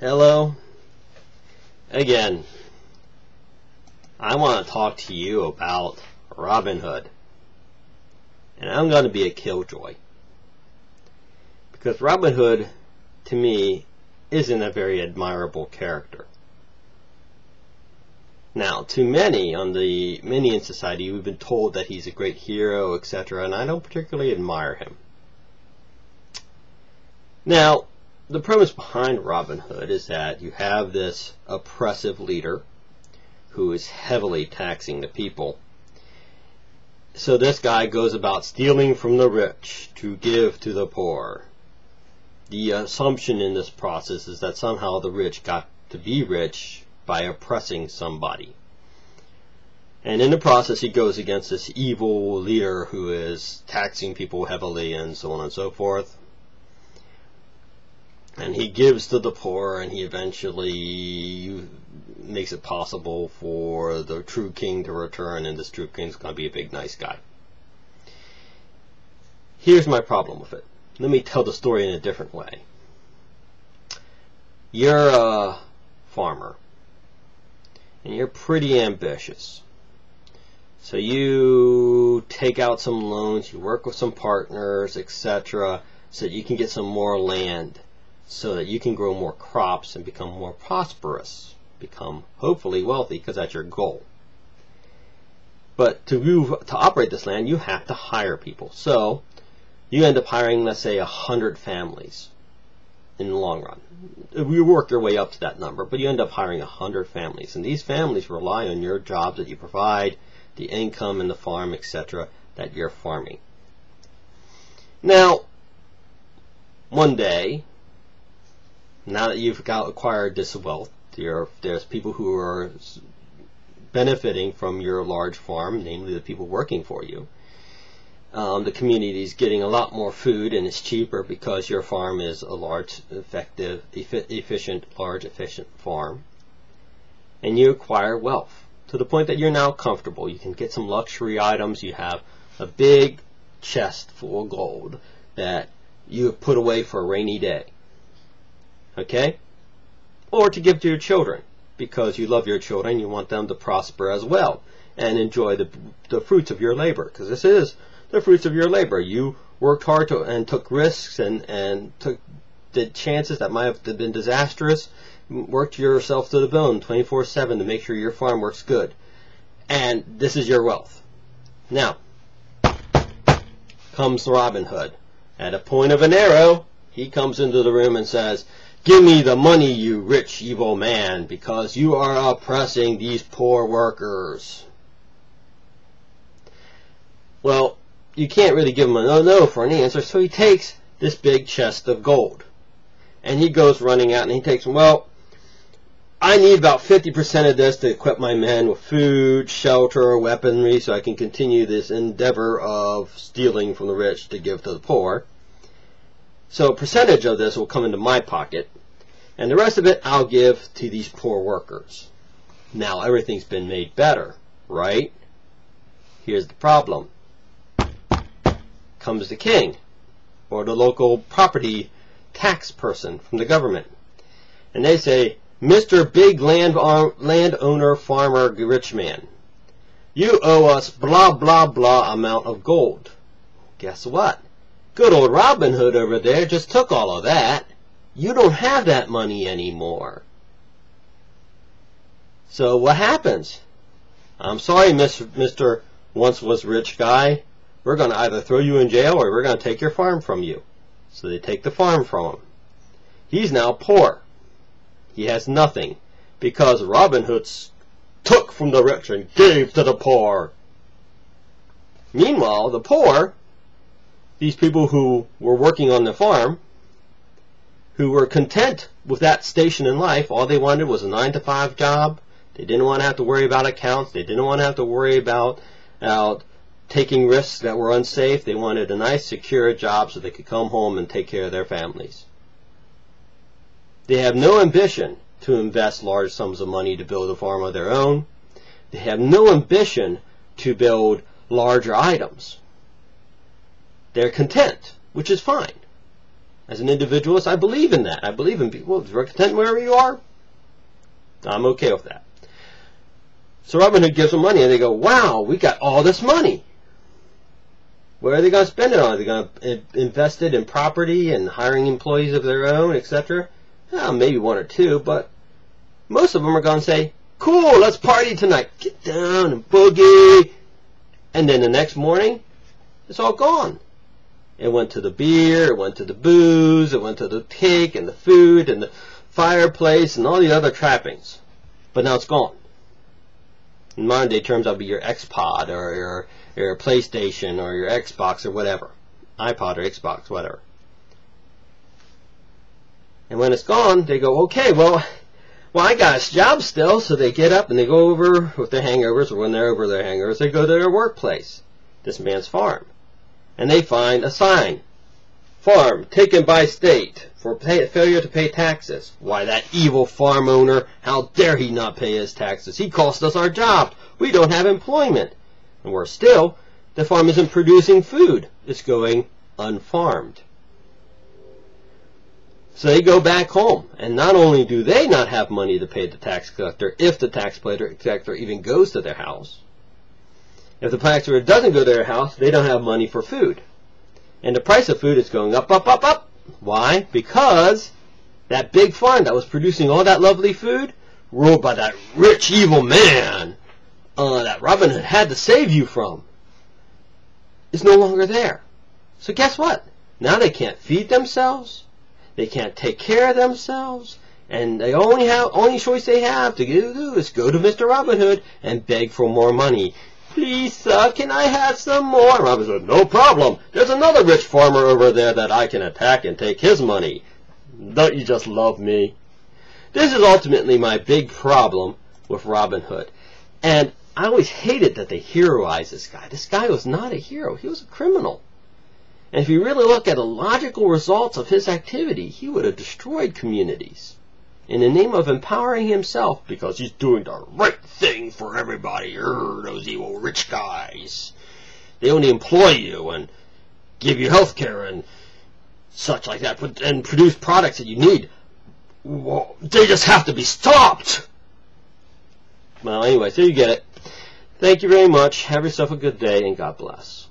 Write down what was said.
Hello. Again, I want to talk to you about Robin Hood. And I'm going to be a killjoy. Because Robin Hood, to me, isn't a very admirable character. Now, to many in society, we've been told that he's a great hero, etc., and I don't particularly admire him. Now, the premise behind Robin Hood is that you have this oppressive leader who is heavily taxing the people. So this guy goes about stealing from the rich to give to the poor. The assumption in this process is that somehow the rich got to be rich by oppressing somebody. And in the process he goes against this evil leader who is taxing people heavily and so on and so forth. And he gives to the poor, and he eventually makes it possible for the true king to return, and this true king's going to be a big nice guy. Here's my problem with it. Let me tell the story in a different way. You're a farmer, and you're pretty ambitious. So you take out some loans, you work with some partners, etc., so that you can get some more land, so that you can grow more crops and become more prosperous, become hopefully wealthy, because that's your goal. But to operate this land, you have to hire people. So you end up hiring, let's say, 100 families in the long run. You work your way up to that number, but you end up hiring 100 families. And these families rely on your jobs that you provide, the income in the farm, etc., that you're farming. Now, one day, now that you've acquired this wealth, there's people who are benefiting from your large farm, namely the people working for you. The community is getting a lot more food, and it's cheaper because your farm is a large, effective, efficient farm. And you acquire wealth to the point that you're now comfortable. You can get some luxury items. You have a big chest full of gold that you have put away for a rainy day. Okay? Or to give to your children, because you love your children, you want them to prosper as well and enjoy the fruits of your labor, because this is the fruits of your labor. You worked hard and took risks and did chances that might have been disastrous, worked yourself to the bone 24/7 to make sure your farm works good, and this is your wealth. Now comes Robin Hood. At a point of an arrow, he comes into the room and says, "Give me the money, you rich, evil man, because you are oppressing these poor workers." Well, you can't really give him a no for an answer, so he takes this big chest of gold. And he goes running out and he takes, well, I need about 50% of this to equip my men with food, shelter, weaponry, so I can continue this endeavor of stealing from the rich to give to the poor. So a percentage of this will come into my pocket, and the rest of it I'll give to these poor workers. Now everything's been made better, right? Here's the problem. Comes the king, or the local property tax person from the government, and they say, "Mr. Big landowner, farmer, rich man, you owe us blah blah blah amount of gold." Guess what? Good old Robin Hood over there just took all of that. You don't have that money anymore. So what happens? I'm sorry, Mr. once was rich guy. We're going to either throw you in jail or we're going to take your farm from you. So they take the farm from him. He's now poor. He has nothing because Robin Hood took from the rich and gave to the poor. Meanwhile, the poor, these people who were working on the farm, who were content with that station in life, all they wanted was a 9-to-5 job. They didn't want to have to worry about accounts. They didn't want to have to worry about taking risks that were unsafe. They wanted a nice, secure job so they could come home and take care of their families. They have no ambition to invest large sums of money to build a farm of their own. They have no ambition to build larger items. They're content, which is fine. As an individualist, I believe in that. I believe in people. If you're content wherever you are, I'm okay with that. So Robin Hood gives them money, and they go, wow, we got all this money. Where are they going to spend it on? Are they going to invest it in property and hiring employees of their own, etc.? Well, maybe one or two, but most of them are going to say, cool, let's party tonight. Get down and boogie. And then the next morning, it's all gone. It went to the beer, it went to the booze, it went to the cake and the food and the fireplace and all the other trappings. But now it's gone. In modern day terms, that'll be your Xpod or your PlayStation or your Xbox or whatever. iPod or Xbox, whatever. And when it's gone, they go, okay, well, I got a job still. So they get up and they go over with their hangovers, or when they're over their hangovers, they go to their workplace, this man's farm. And they find a sign. Farm taken by state for failure to pay taxes. Why, that evil farm owner, how dare he not pay his taxes? He cost us our job. We don't have employment. And worse still, the farm isn't producing food. It's going unfarmed. So they go back home. And not only do they not have money to pay the tax collector, if the tax collector even goes to their house. If the tax collector doesn't go to their house, they don't have money for food. And the price of food is going up, up, up, up. Why? Because that big farm that was producing all that lovely food, ruled by that rich, evil man that Robin Hood had to save you from, is no longer there. So guess what? Now they can't feed themselves. They can't take care of themselves. And the only choice they have to do is go to Mr. Robin Hood and beg for more money. Please, sir, can I have some more? And Robin said, no problem. There's another rich farmer over there that I can attack and take his money. Don't you just love me? This is ultimately my big problem with Robin Hood. And I always hated that they heroized this guy. This guy was not a hero. He was a criminal. And if you really look at the logical results of his activity, he would have destroyed communities in the name of empowering himself, because he's doing the right thing for everybody. Those evil rich guys. They only employ you and give you health care and such like that, and produce products that you need. Well, they just have to be stopped. Well, anyway, so you get it. Thank you very much. Have yourself a good day, and God bless.